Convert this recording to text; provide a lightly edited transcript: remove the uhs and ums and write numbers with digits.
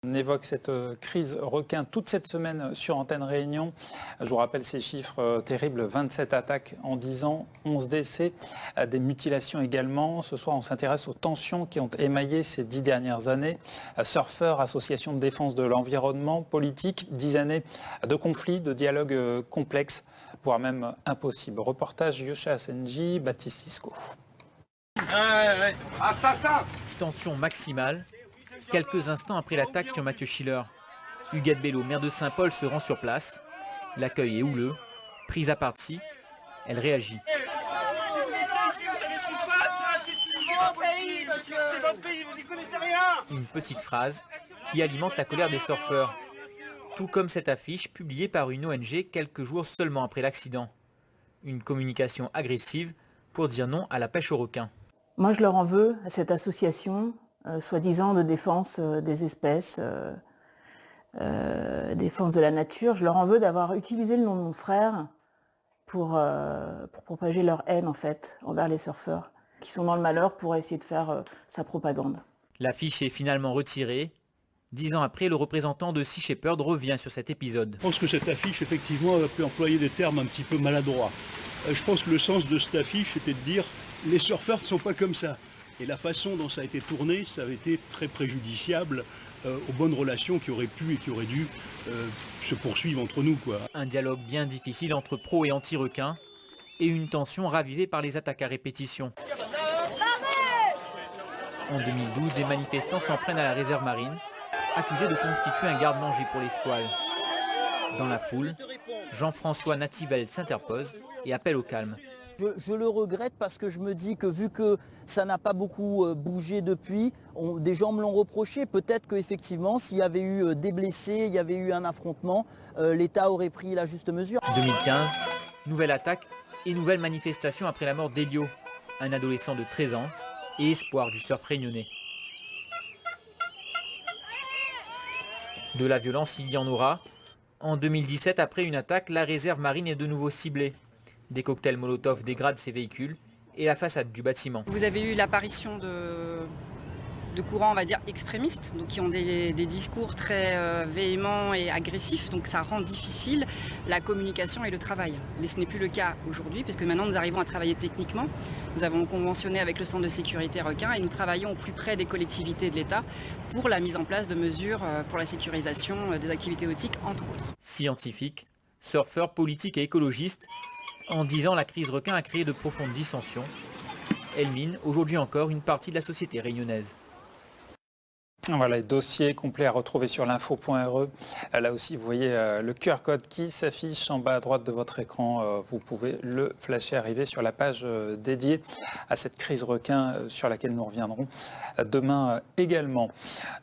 On évoque cette crise requin toute cette semaine sur Antenne Réunion. Je vous rappelle ces chiffres terribles, 27 attaques en 10 ans, 11 décès, des mutilations également. Ce soir, on s'intéresse aux tensions qui ont émaillé ces 10 dernières années. Surfeurs, association de défense de l'environnement, politique, 10 années de conflits, de dialogues complexes, voire même impossibles. Reportage Yosha Senji, Baptiste Cisco. Tension maximale. Quelques instants après l'attaque sur Mathieu Schiller, Huguette Bello, maire de Saint-Paul, se rend sur place. L'accueil est houleux. Prise à partie, elle réagit. Une petite phrase qui alimente la colère des surfeurs. Tout comme cette affiche publiée par une ONG quelques jours seulement après l'accident. Une communication agressive pour dire non à la pêche au requin. Moi, je leur en veux à cette association, soi-disant de défense des espèces, défense de la nature. Je leur en veux d'avoir utilisé le nom de mon frère pour propager leur haine, en fait, envers les surfeurs, qui sont dans le malheur pour essayer de faire sa propagande. L'affiche est finalement retirée. 10 ans après, le représentant de Sea Shepherd revient sur cet épisode. Je pense que cette affiche, effectivement, a pu employer des termes un petit peu maladroits. Je pense que le sens de cette affiche, c'était de dire « les surfeurs ne sont pas comme ça ». Et la façon dont ça a été tourné, ça avait été très préjudiciable aux bonnes relations qui auraient pu et qui auraient dû se poursuivre entre nous, quoi. Un dialogue bien difficile entre pro et anti-requins et une tension ravivée par les attaques à répétition. En 2012, des manifestants s'en prennent à la réserve marine, accusés de constituer un garde-manger pour les squales. Dans la foule, Jean-François Nativel s'interpose et appelle au calme. Je le regrette parce que je me dis que vu que ça n'a pas beaucoup bougé depuis, des gens me l'ont reproché. Peut-être qu'effectivement, s'il y avait eu des blessés, il y avait eu un affrontement, l'État aurait pris la juste mesure. 2015, nouvelle attaque et nouvelle manifestation après la mort d'Elio, un adolescent de 13 ans et espoir du surf réunionnais. De la violence, il y en aura. En 2017, après une attaque, la réserve marine est de nouveau ciblée. Des cocktails Molotov dégradent ses véhicules et la façade du bâtiment. Vous avez eu l'apparition de courants, on va dire, extrémistes, donc qui ont des discours très véhéments et agressifs, donc ça rend difficile la communication et le travail. Mais ce n'est plus le cas aujourd'hui, puisque maintenant nous arrivons à travailler techniquement. Nous avons conventionné avec le Centre de sécurité requin et nous travaillons au plus près des collectivités de l'État pour la mise en place de mesures pour la sécurisation des activités nautiques, entre autres. Scientifiques, surfeurs, politiques et écologistes, en 10 ans, la crise requin a créé de profondes dissensions. Elle mine aujourd'hui encore une partie de la société réunionnaise. Voilà, les dossiers complets à retrouver sur l'info.re. Là aussi, vous voyez le QR code qui s'affiche en bas à droite de votre écran. Vous pouvez le flasher, arriver sur la page dédiée à cette crise requin sur laquelle nous reviendrons demain également.